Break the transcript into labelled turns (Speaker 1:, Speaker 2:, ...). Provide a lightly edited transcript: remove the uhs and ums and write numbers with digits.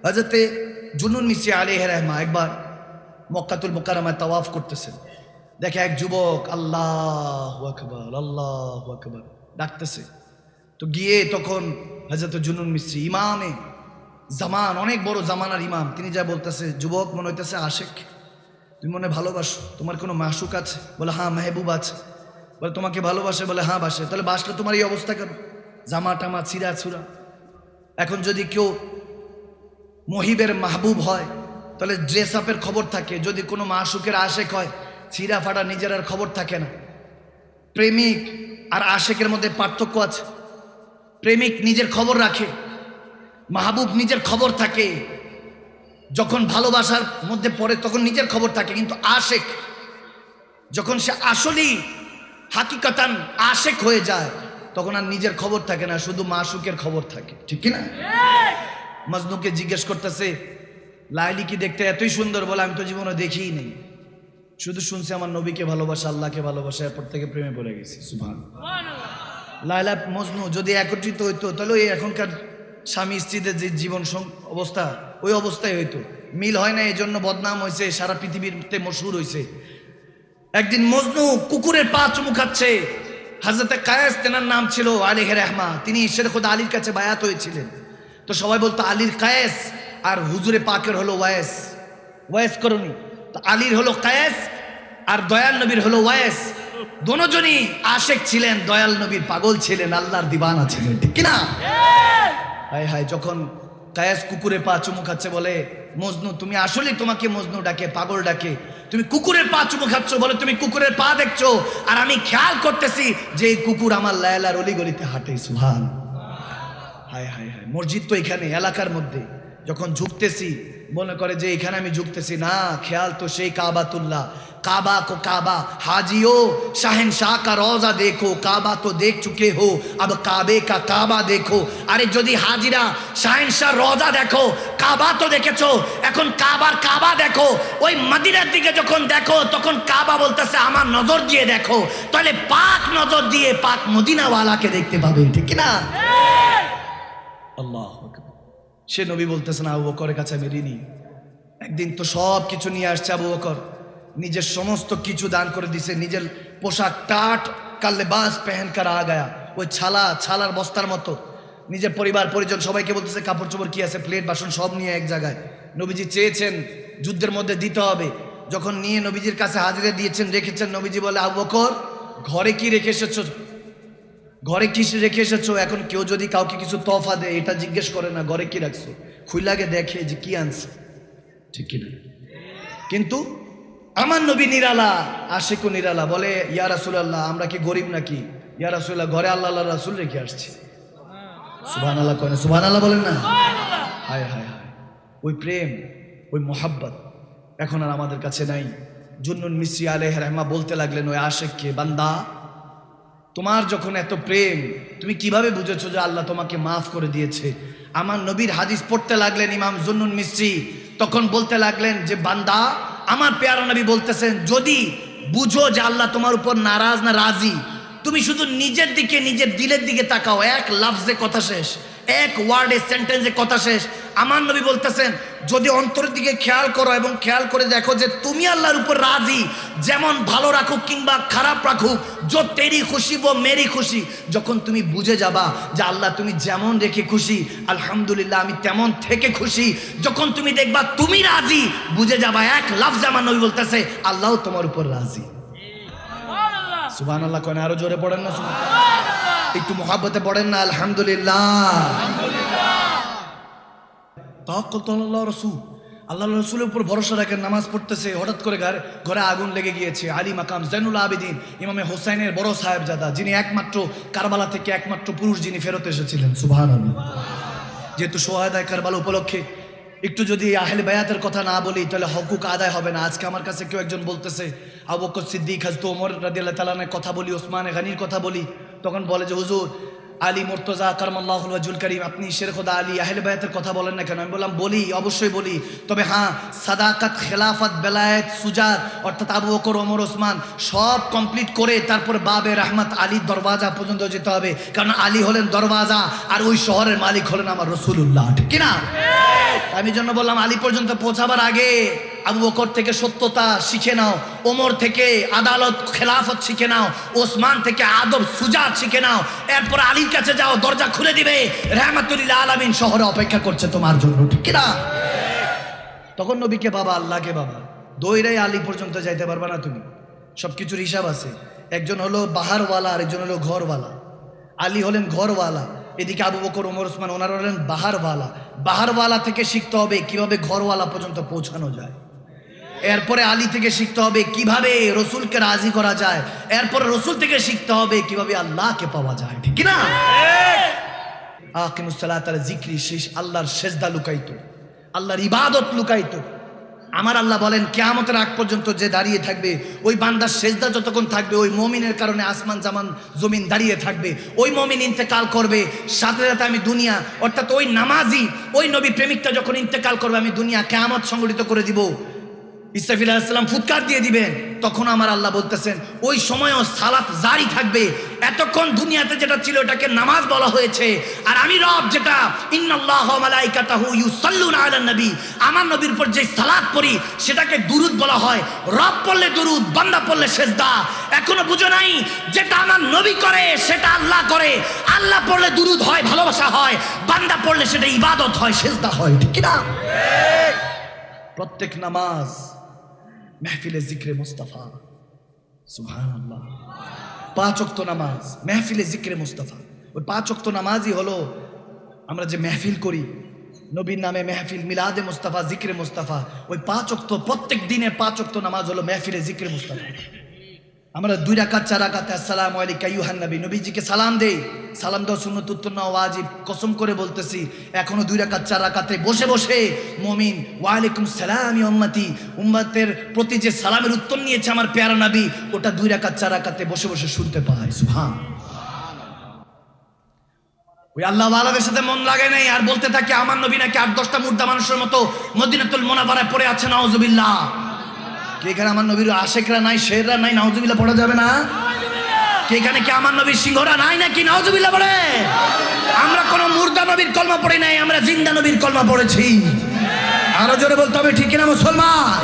Speaker 1: হযরতে জুনুন মিসরি আলাইহির রহমা একবার মক্কাতুল মুকাররমায় তাওয়াফ করতেছেন, দেখে এক যুবক আল্লাহু আকবার ডাকতেছে। তো গিয়ে তখন হযরত জুনুন মিসরি ইমামে জামান, অনেক বড় জামানার ইমাম, তিনি যা বলতেছে, যুবক মনে হইতেছে আশেক, তুমি মনে ভালোবাসো, তোমার কোনো মাশুক আছে? বলে হ্যাঁ মেহবুব আছে। বলে তোমাকে ভালোবাসে? বলে হ্যাঁ বাসে। তাহলে বাসলে তোমার এই অবস্থা কেন? জামা টামা ছিঁড়া ছুরা। এখন যদি কেউ মহিবের মাহবুব হয় তাহলে ড্রেস আপের খবর থাকে, যদি কোনো মাশুকের আশেক হয় ছিঁড়া ফাটা নিজের আর খবর থাকে না। প্রেমিক আর আশেকের মধ্যে পার্থক্য আছে। প্রেমিক নিজের খবর রাখে, মাহবুব নিজের খবর থাকে, যখন ভালোবাসার মধ্যে পড়ে তখন নিজের খবর থাকে। কিন্তু আশেক যখন সে আসলেই হাকিকতান আশেক হয়ে যায় তখন আর নিজের খবর থাকে না, শুধু মাশুকের খবর থাকে, ঠিক কি না? মজনুকে জিজ্ঞেস করতেছে লাইলি কি দেখতে এতই সুন্দর? বলে আমি তো জীবনে দেখিই নেই, শুধু শুনছি আমার নবীকে ভালোবাসা, আল্লাহকে ভালোবাসা, এরপর থেকে প্রেমে পড়ে গেছি। সুবহানাল্লাহ। লাইলা মজনু যদি একত্রিত হইতো তাহলে ওই এখনকার স্বামী স্ত্রীদের যে জীবন অবস্থা ওই অবস্থায় হইতো। মিল হয় না, এই জন্য বদনাম হয়েছে, সারা পৃথিবীতে মশহুর হয়েছে। একদিন মজনু কুকুরের পা চুমু খাচ্ছে। হযরতে কায়েস তেনার নাম ছিল আলাইহির রহমা, তিনি শের খোদা আলীর কাছে বায়াত হয়েছিলেন। তো সবাই বলতো আলীর কায়েস আর হুজুরে পাকের হলো ওয়াইস, ওয়াইস করনি। তো আলীর হলো কায়েস আর দয়াল নবীর হলো ওয়াইস। দুজনই আশেক ছিলেন, দয়াল নবীর পাগল ছিলেন, আল্লাহর দিবানা ছিলেন, ঠিক কিনা? হায় হায়, যখন কায়েস কুকুরের পা চুমু খাচ্ছে বলে মজনু তুমি আসলে, তোমাকে মজনু ডাকে, পাগল ডাকে, তুমি কুকুরের পা চুমু খাচ্ছ। বলে তুমি কুকুরের পা দেখছো আর আমি খেয়াল করতেছি যে এই কুকুর আমার লায়লার অলিগলিতে হাঁটে। সুবহান। হায় হায় হায়, মসজিদ তো এখানে এলাকার মধ্যে, যখন ঝুঁকতেছি মনে করে যে এখানে আমি ঝুঁকতেছি না, খেয়াল তো সেই কাবাতুল্লাহ। काबा को काबा हाजियो शाहनशाह का रोजा देखो, काबा तो देख चुके हो अब काबे का काबा देखो। अरे যদি হাজিরা শাহনशाह রোজা দেখো, কাবা তো দেখেছো, এখন কাবার কাবা দেখো। ওই মদিনার দিকে যখন দেখো তখন কাবা বলতেছে আমার নজর দিয়ে দেখো, তাহলে পাক নজর দিয়ে পাক মদিনাওয়ালাকে দেখতে পাবে, ঠিক না? আল্লাহু আকবার। সে নবী বলতেছেন আবু বকরের কাছে আমি ঋণী। একদিন তো সব কিছু নিয়ে আসছে আবু বকর, নিজের সমস্ত কিছু দান করে দিছে, নিজের পোশাক টাট का लिबास पहन कर आ गया, ওই ছালার বস্তার মতো। নিজের পরিবার পরিজন সবাইকে বলতেছে কাপড় চোপড় কি আছে, প্লেট বাসন সব নিয়ে এক জায়গায়। নবীজি চেয়েছেন যুদ্ধের মধ্যে দিতে হবে, যখন নিয়ে নবীজির কাছে হাজিরা দিয়েছেন, রেখেছেন। নবীজি বলে আবু বকর ঘরে কি রেখে এসেছো? ঘরে কি রেখে এসেছো? এখন কেউ যদি কাউকে কিছু তোফা দেয় এটা জিজ্ঞেস করে না ঘরে কি রাখছো, খুইলাগে দেখে যে কি আনছে, ঠিক কিনা? কিন্তু আমার নবী নিরালা, আশিকও নিরালা। বলে ইয়া রাসূলুল্লাহ আমরা কি গরিব নাকি? ইয়া রাসূলুল্লাহ ঘরে আল্লাহর রাসূল রেখে আসছে। সুবহানাল্লাহ করেন, সুবহানাল্লাহ বলেন না? হায় হায় হায়, ওই প্রেম, ওই মোহাব্বত এখন আর আমাদের কাছে নাই। জুন্নুন মিসরি আলাইহির রহমা বলতে লাগলেন ওই আশিককে, বান্দা তোমার যখন এত প্রেম, তুমি কিভাবে বুঝেছো যে আল্লাহ তোমাকে মাফ করে দিয়েছে? আমার নবীর হাদিস পড়তে লাগলেন ইমাম জুন্নুন মিসরি, তখন বলতে লাগলেন যে বান্দা আমার প্যারা নবী বলতেছেন যদি বুঝো যে আল্লাহ তোমার উপর নারাজ না রাজি, তুমি শুধু নিজের দিকে, নিজের দিলের দিকে তাকাও, এক লফজে কথা শেষ, এক ওয়ার্ডে সেন্টেন্সে কথা শেষ। আমার নবী বলতেছেন যদি অন্তরের দিকে খেয়াল করো এবং খেয়াল করে দেখো যে তুমি আল্লাহর উপর রাজি, যেমন ভালো রাখুক কিংবা খারাপ রাখুক, जो तेरी खुशी वो मेरी खुशी, যখন তুমি বুঝে যাবা যে আল্লাহ তুমি যেমন রেখে খুশি আলহামদুলিল্লাহ আমি তেমন থেকে খুশি, যখন তুমি দেখবা তুমি রাজি, বুঝে যাবা এক লফজ আমার নবী বলতেছে আল্লাহ তোমার উপর রাজি। সুবহানাল্লাহ কোন আরো জোরে পড়েন না? সুবহানাল্লাহ, একটু মহব্বতে পড়েন না আলহামদুলিল্লাহ। তাওয়াক্কালতুল্লাহ রাসূল, আল্লাহর রাসূলের উপর ভরসা রাখেন। নামাজ পড়তেছে, হঠাৎ করে ঘরে আগুন লেগে গিয়েছে। আলী মাকাম জৈনুল আবেদিন ইমামে হোসাইনের বড় সাহেবজাদা, যিনি একমাত্র কারবালা থেকে একমাত্র পুরুষ যিনি ফেরত এসেছিলেন। সুবহানাল্লাহ। যেহেতু সোহাদায়ে কারবালা উপলক্ষে একটু যদি আহলে বায়াতের কথা না বলি তাহলে হকুক আদায় হবে না। আজকে আমার কাছে কেউ একজন বলতেছে আবু বকর সিদ্দিক, হযরত ওমর রাদিয়াল্লাহু তাআলা এর কথা বলি, ওসমান গনির কথা বলি, তখন বলে যে হুজুর আলী মুর্তজা কারামাল্লাহু ওয়াজহুল কারীম, আপনি শের খোদা আলী আহলে বায়াতের কথা বলেন না কেন? আমি বললাম বলি, অবশ্যই বলি, তবে হ্যাঁ সাদাকাত খেলাফত বেলায়েত সুজাত অর্থাৎ আবু বকর ওমর ওসমান সব কমপ্লিট করে তারপর বাবে রহমত আলীর দরওয়াজা পর্যন্ত যেতে হবে, কারণ আলী হলেন দরওয়াজা আর ওই শহরের মালিক হলেন আমার রাসূলুল্লাহ, ঠিক কি না? আমি জন্য বললাম আলী পর্যন্ত পৌঁছাবার আগে আবু বকর থেকে সত্যতা শিখে নাও, ওমর থেকে আদালত খেলাফত শিখে নাও, ওসমান থেকে আদব সুজাত শিখে নাও, এরপর আলীর কাছে যাও, দরজা খুলে দিবে, রাহমাতুল্লিল আলামিন শহরে অপেক্ষা করছে তোমার জন্য, ঠিক কিনা? তখন নবীকে বাবা, আল্লাহকে বাবা, দৌড়াই আলী পর্যন্ত যাইতে পারবা না তুমি, সবকিছুর হিসাব আছে। একজন হলো বাহারওয়ালা আর একজন হলো ঘরওয়ালা। আলী হলেন ঘরওয়ালা, এদিকে আবু বকর ওমর ওসমান ওনারা হলেন বাহারওয়ালা। বাহারওয়ালা থেকে শিখতে হবে কিভাবে ঘরওয়ালা পর্যন্ত পৌঁছানো যায়, এরপরে আলী থেকে শিখতে হবে কিভাবে রসুলকে রাজি করা যায়, এরপরে রসুল থেকে শিখতে হবে কিভাবে আল্লাহকে পাওয়া যায়, ঠিক কিনা? আকিমুস সালাত আলা যিকরি, শেষ আল্লাহর সেজদা লুকাইতো, আল্লাহর ইবাদত লুকাইতো। আমার আল্লাহ বলেন কিয়ামতের আগ পর্যন্ত যে দাঁড়িয়ে থাকবে, ওই বান্দার সেজদা যতক্ষণ থাকবে, ওই মুমিনের কারণে আসমান জামান জমিন দাঁড়িয়ে থাকবে। ওই মুমিন ইন্তেকাল করবে, সাথে সাথে আমি দুনিয়া, অর্থাৎ ওই নামাজি, ওই নবী প্রেমিকটা যখন ইন্তেকাল করবে, আমি দুনিয়া কিয়ামত সংগঠিত করে দিব। ইসরাফিল আলাইহিস সালাম ফুৎকার দিয়ে দিবেন, তখন আমার আল্লাহ বলতেছেন ওই সময়ও সালাত জারি থাকবে। এতক্ষণ দুনিয়াতে যেটা ছিল এটাকে নামাজ বলা হয়েছে, আর আমি রব যেটা ইন্নাল্লাহা ওয়া মালাইকাতাহু ইউসাল্লুনা আলান নবী, আমার নবীর উপর যে সালাত পড়ি সেটাকে দুরুদ বলা হয়। রব পড়লে দুরুদ, বান্দা পড়লে সেজদা। এখনো বুঝো নাই যেটা আমার নবী করে সেটা আল্লাহ করে। আল্লাহ পড়লে দুরুদ হয়, ভালোবাসা হয়, বান্দা পড়লে সেটা ইবাদত হয়, সেজদা হয়, ঠিক কি না? প্রত্যেক নামাজ মেহফিলে জিক্রে মুস্তাফা, সুবহানাল্লাহ। 5 ওয়াক্ত নামাজ মেহফিলে জিক্রে মুস্তাফা। ওই 5 ওয়াক্ত নামাজই হলো আমরা যে মেহফিল করি, নবীর নামে মেহফিল, মিলাদে মুস্তাফা, জিক্রে মুস্তাফা। ওই 5 ওয়াক্ত, প্রত্যেক দিনের 5 ওয়াক্ত নামাজ হলো মেহফিলে জিক্রে মুস্তাফা। আমরা 2 রাকাত 4 রাকাতে আসসালামু আলাইকা আইয়ুহান নবী, নবীজিকে সালাম দেই। সালাম দেওয়া সুন্নাত, উত্তর নেওয়া ওয়াজিব। কসম করে বলতেছি এখনো 2 রাকাত 4 রাকাতে বসে বসে মুমিন ওয়া আলাইকুম সালাম ইয়া উম্মতি, উম্মতের প্রতি যে সালামের উত্তর নিয়েছে আমার প্যারা নবী, ওটা 2 রাকাত 4 রাকাতে বসে বসে শুনতে পায়। সুবহানাল্লাহ। ওই আল্লাহ ওয়ালাদের সাথে মন লাগে নাই, আর বলতে থাকে আমার নবী নাকি 8-10টা মুর্দা মানুষের মতো মদিনাতুল মুনাওয়ারায় পড়ে আছে, নাউজুবিল্লাহ। কে এখানে আমার নবীর আশেকরা নাই, শেররা নাই, নাউজুবিল্লাহ পড়া যাবে না? কে এখানে কি আমার নবীর সিংহরা নাই নাকি? নাউজুবিল্লাহ পড়ে। আমরা কোন মুর্দা নবীর কলমা পড়ি নাই, আমরা জিন্দা নবীর কলমা পড়েছি। আরো জোরে বলতে হবে, ঠিক কিনা মুসলমান?